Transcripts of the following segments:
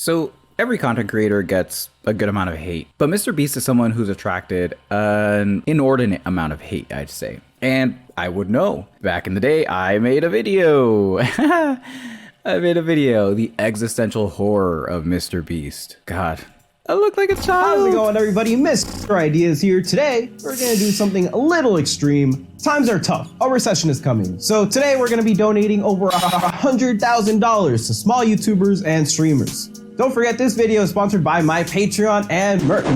So every content creator gets a good amount of hate, but MrBeast is someone who's attracted an inordinate amount of hate, I'd say. And I would know. Back in the day, I made a video. The existential horror of MrBeast. God, I look like a child. How's it going, everybody? Mr. Ideas here. Today, we're gonna do something a little extreme. Times are tough. A recession is coming. So today, we're gonna be donating over $100,000 to small YouTubers and streamers. Don't forget, this video is sponsored by my Patreon and merch.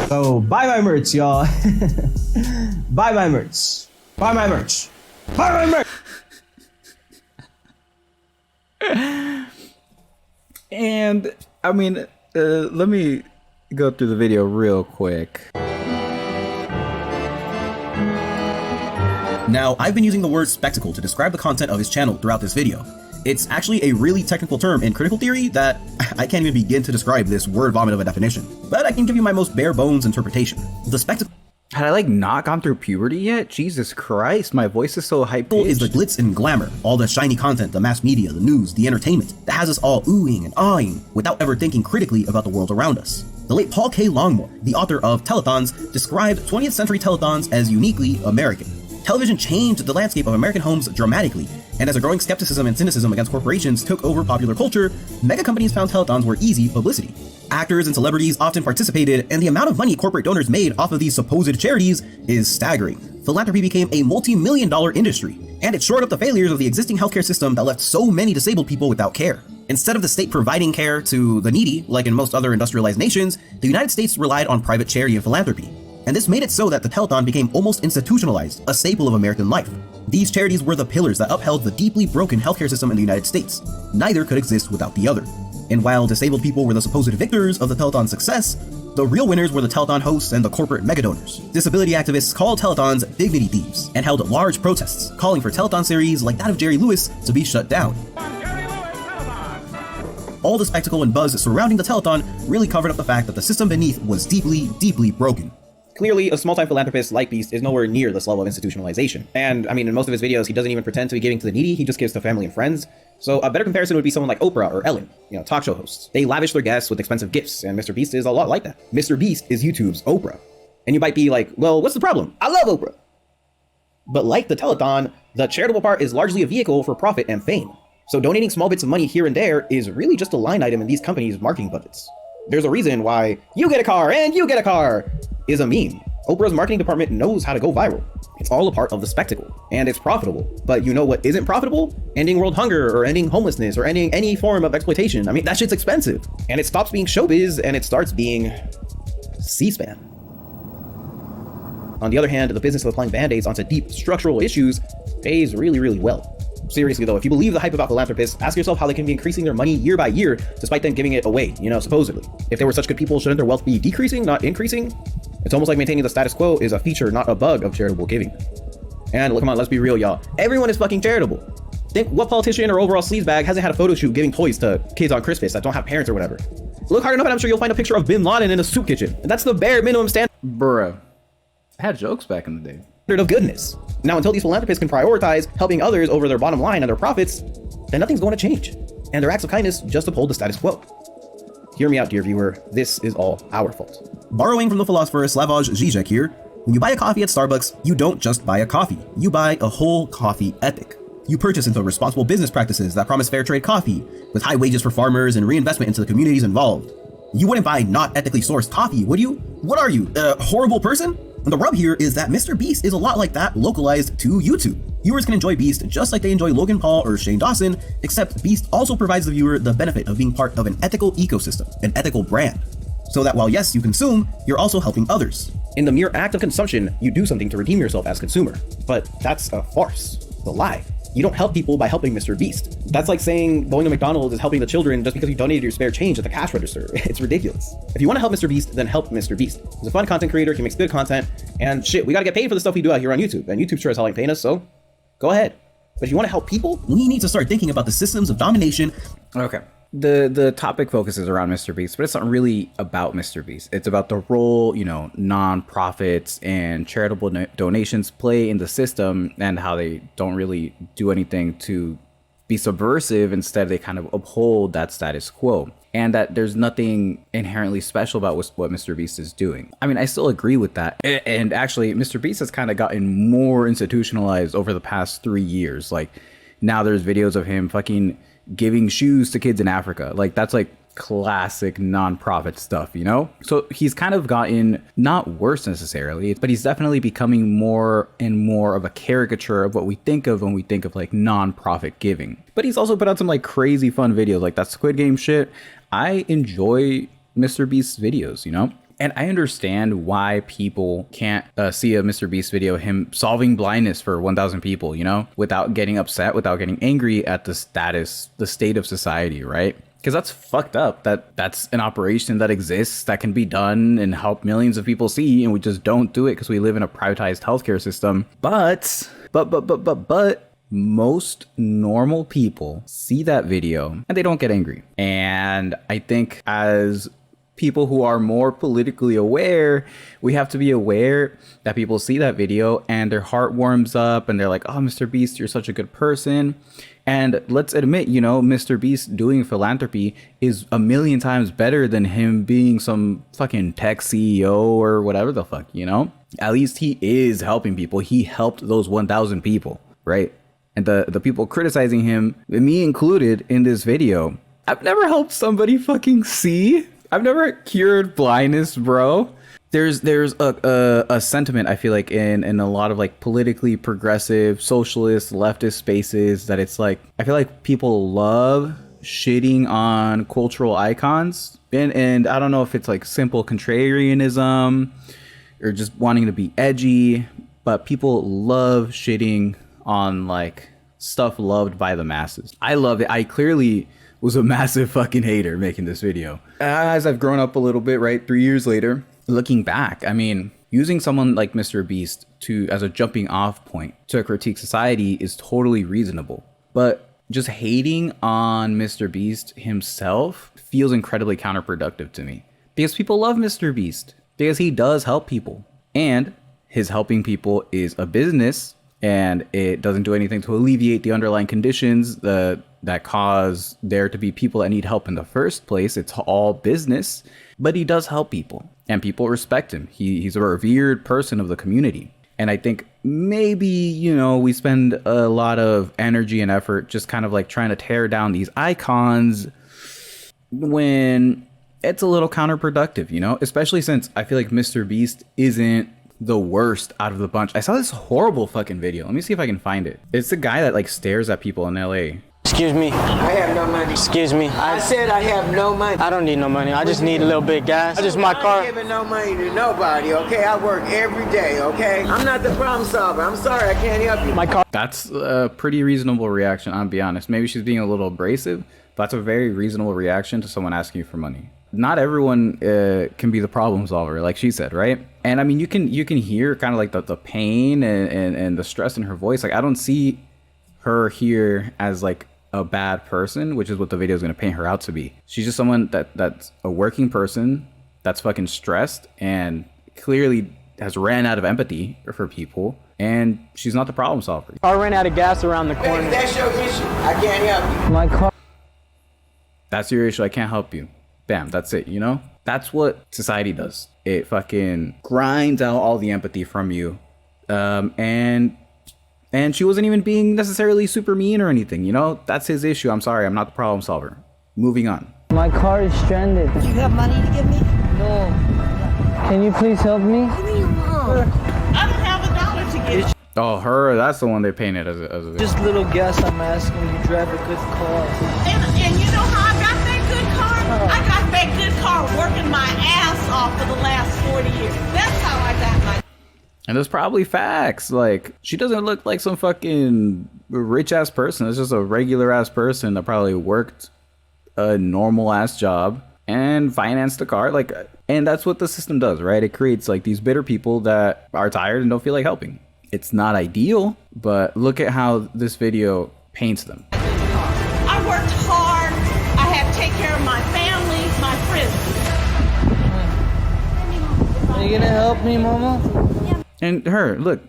So buy my merch, y'all. Buy my merch. Buy my merch. Buy my merch. And I mean, let me go through the video real quick. Now, I've been using the word spectacle to describe the content of his channel throughout this video. It's actually a really technical term in critical theory that I can't even begin to describe this word vomit of a definition, but I can give you my most bare bones interpretation. The spectacle Had I like not gone through puberty yet? Jesus Christ, my voice is so hyped. is the glitz and glamour, all the shiny content, the mass media, the news, the entertainment that has us all oohing and ahhing without ever thinking critically about the world around us. The late Paul K. Longmore, the author of Telethons, described 20th century telethons as uniquely American. Television changed the landscape of American homes dramatically, and as a growing skepticism and cynicism against corporations took over popular culture, mega companies found telethons were easy publicity. Actors and celebrities often participated, and the amount of money corporate donors made off of these supposed charities is staggering. Philanthropy became a multi-million-dollar industry, and it shored up the failures of the existing healthcare system that left so many disabled people without care. Instead of the state providing care to the needy, like in most other industrialized nations, the United States relied on private charity and philanthropy. And this made it so that the telethon became almost institutionalized, a staple of American life. These charities were the pillars that upheld the deeply broken healthcare system in the United States. Neither could exist without the other. And while disabled people were the supposed victors of the telethon's success, the real winners were the telethon hosts and the corporate megadonors. Disability activists called telethons dignity thieves and held large protests, calling for telethon series like that of Jerry Lewis to be shut down. All the spectacle and buzz surrounding the telethon really covered up the fact that the system beneath was deeply, deeply broken. Clearly, a small-time philanthropist like Beast is nowhere near this level of institutionalization. And I mean, in most of his videos, he doesn't even pretend to be giving to the needy, he just gives to family and friends. So a better comparison would be someone like Oprah or Ellen, talk show hosts. They lavish their guests with expensive gifts, and MrBeast is a lot like that. MrBeast is YouTube's Oprah. And you might be like, well, what's the problem? I love Oprah. But like the telethon, the charitable part is largely a vehicle for profit and fame. So donating small bits of money here and there is really just a line item in these companies' marketing budgets. There's a reason why you get a car and you get a car is a meme. Oprah's marketing department knows how to go viral. It's all a part of the spectacle, and it's profitable. But you know what isn't profitable? Ending world hunger, or ending homelessness, or ending any form of exploitation. I mean, that shit's expensive. And it stops being showbiz, and it starts being C-SPAN. On the other hand, the business of applying band-aids onto deep structural issues pays really, really well. Seriously though, if you believe the hype about philanthropists, ask yourself how they can be increasing their money year by year, despite them giving it away, supposedly. If they were such good people, shouldn't their wealth be decreasing, not increasing? It's almost like maintaining the status quo is a feature, not a bug of charitable giving. And look, come on, let's be real, y'all. Everyone is fucking charitable. Think what politician or overall sleazebag hasn't had a photo shoot giving toys to kids on Christmas that don't have parents or whatever? Look hard enough and I'm sure you'll find a picture of Bin Laden in a soup kitchen. And that's the bare minimum standard. Bruh. I had jokes back in the day. Of goodness. Now, until these philanthropists can prioritize helping others over their bottom line and their profits, then nothing's going to change. And their acts of kindness just uphold the status quo. Hear me out, dear viewer. This is all our fault. Borrowing from the philosopher Slavoj Žižek here, when you buy a coffee at Starbucks, you don't just buy a coffee. You buy a whole coffee epic. You purchase into responsible business practices that promise fair trade coffee, with high wages for farmers and reinvestment into the communities involved. You wouldn't buy not ethically sourced coffee, would you? What are you, a horrible person? And the rub here is that MrBeast is a lot like that localized to YouTube. Viewers can enjoy Beast just like they enjoy Logan Paul or Shane Dawson, except Beast also provides the viewer the benefit of being part of an ethical ecosystem, an ethical brand. So that while yes, you consume, you're also helping others. In the mere act of consumption, you do something to redeem yourself as consumer. But that's a farce, the lie. You don't help people by helping MrBeast. That's like saying going to McDonald's is helping the children just because you donated your spare change at the cash register. It's ridiculous. If you want to help MrBeast, then help MrBeast. He's a fun content creator, he makes good content, and shit, we gotta get paid for the stuff we do out here on YouTube, and YouTube sure as hell ain't paying us, so go ahead. But if you want to help people, we need to start thinking about the systems of domination. Okay. The topic focuses around MrBeast, but it's not really about MrBeast. It's about the role, nonprofits and charitable donations play in the system and how they don't really do anything to be subversive. Instead, they kind of uphold that status quo. and that there's nothing inherently special about what MrBeast is doing. I mean, I still agree with that. And actually, MrBeast has kind of gotten more institutionalized over the past 3 years. Like, now there's videos of him fucking giving shoes to kids in Africa. Like, that's like classic nonprofit stuff, you know? So he's kind of gotten not worse necessarily, but he's definitely becoming more and more of a caricature of what we think of when we think of like nonprofit giving. But he's also put out some like crazy fun videos, like that Squid Game shit. I enjoy MrBeast's videos, you know? And I understand why people can't see a MrBeast video, him solving blindness for 1,000 people, you know, without getting upset, without getting angry at the state of society, right? Because that's fucked up. That's an operation that exists, that can be done and help millions of people see, and we just don't do it because we live in a privatized healthcare system. But most normal people see that video and they don't get angry. And I think as people who are more politically aware, we have to be aware that people see that video and their heart warms up and they're like, oh, MrBeast, you're such a good person. And let's admit, you know, MrBeast doing philanthropy is a million times better than him being some fucking tech CEO or whatever the fuck, you know? At least he is helping people. He helped those 1,000 people, right? And the people criticizing him, me included in this video, I've never helped somebody fucking see. I've never cured blindness, bro. There's a sentiment, I feel like, in a lot of like politically progressive, socialist, leftist spaces that it's like, I feel like people love shitting on cultural icons. And I don't know if it's like simple contrarianism or just wanting to be edgy, but people love shitting on like stuff loved by the masses. I love it. I clearly was a massive fucking hater making this video. As I've grown up a little bit, right, 3 years later, looking back, I mean, using someone like MrBeast as a jumping off point to critique society is totally reasonable. But just hating on MrBeast himself feels incredibly counterproductive to me. Because people love MrBeast. Because he does help people. And his helping people is a business. And it doesn't do anything to alleviate the underlying conditions that cause there to be people that need help in the first place. It's all business. But he does help people. And people respect him. He's a revered person of the community. And I think maybe, you know, we spend a lot of energy and effort just kind of like trying to tear down these icons when it's a little counterproductive, you know, especially since I feel like MrBeast isn't the worst out of the bunch. I saw this horrible fucking video. Let me see if I can find it. It's the guy that like stares at people in LA. Excuse me. I have no money. Excuse me. I said I have no money. I don't need no money. I just need a little bit of gas. Just my car. I'm not giving no money to nobody, okay? I work every day, okay? I'm not the problem solver. I'm sorry, I can't help you. My car. That's a pretty reasonable reaction, I'll be honest. Maybe she's being a little abrasive, but that's a very reasonable reaction to someone asking you for money. Not everyone can be the problem solver, like she said, right? And I mean, you can hear kind of like the pain and the stress in her voice. Like, I don't see her here as like a bad person, which is what the video is going to paint her out to be. She's just someone that's a working person that's fucking stressed and clearly has ran out of empathy for people, and she's not the problem solver. I ran out of gas around the corner. Hey, that's your issue. I can't help you. My car. That's your issue. I can't help you. Bam, that's it, you know? That's what society does. It fucking grinds out all the empathy from you. And she wasn't even being necessarily super mean or anything, you know? That's his issue. I'm sorry, I'm not the problem solver. Moving on. My car is stranded. Do you have money to give me? No. Can you please help me? Give me your mom. I don't have $1 to give. Oh, her, that's the one they painted as a Just little gas I'm asking. You drive a good car. And you know how I got that good car? I got that good car working my ass off for the last 40 years. That's how I got my... And there's probably facts. Like, she doesn't look like some fucking rich ass person. It's just a regular ass person that probably worked a normal ass job and financed a car. Like, and that's what the system does, right? It creates like these bitter people that are tired and don't feel like helping. It's not ideal, but look at how this video paints them. I worked hard. I had to take care of my family, my friends. Are you gonna help me, mama? And her, look,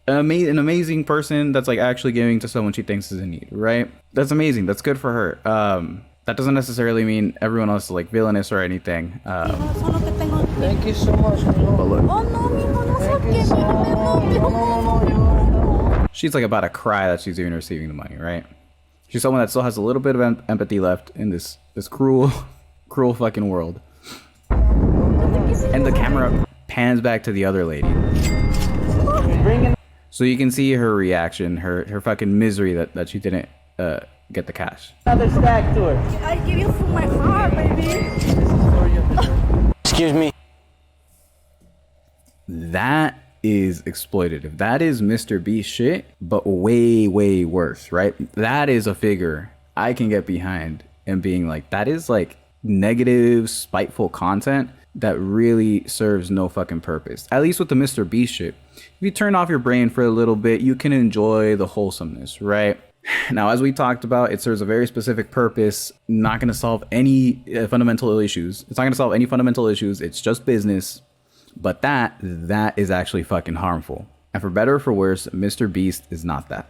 an amazing person that's like actually giving to someone she thinks is in need, right? That's amazing. That's good for her. That doesn't necessarily mean everyone else is like villainous or anything. Thank you so much, mijo. But look, Oh, no, mijo, no Thank you saques, so no. she's like about to cry that she's even receiving the money, right? She's someone that still has a little bit of empathy left in this cruel, cruel fucking world. And the camera pans back to the other lady. So you can see her reaction, her fucking misery that she didn't get the cash. Another stack to her. I give you from my heart, baby. Excuse me. That is exploitative. That is MrBeast shit, but way, way worse, right? That is a figure I can get behind and being like, that is like negative, spiteful content that really serves no fucking purpose. At least with the MrBeast shit. If you turn off your brain for a little bit, you can enjoy the wholesomeness, right? Now, as we talked about, it serves a very specific purpose, not going to solve any fundamental issues. It's not going to solve any fundamental issues. It's just business. But that is actually fucking harmful. And for better or for worse, MrBeast is not that.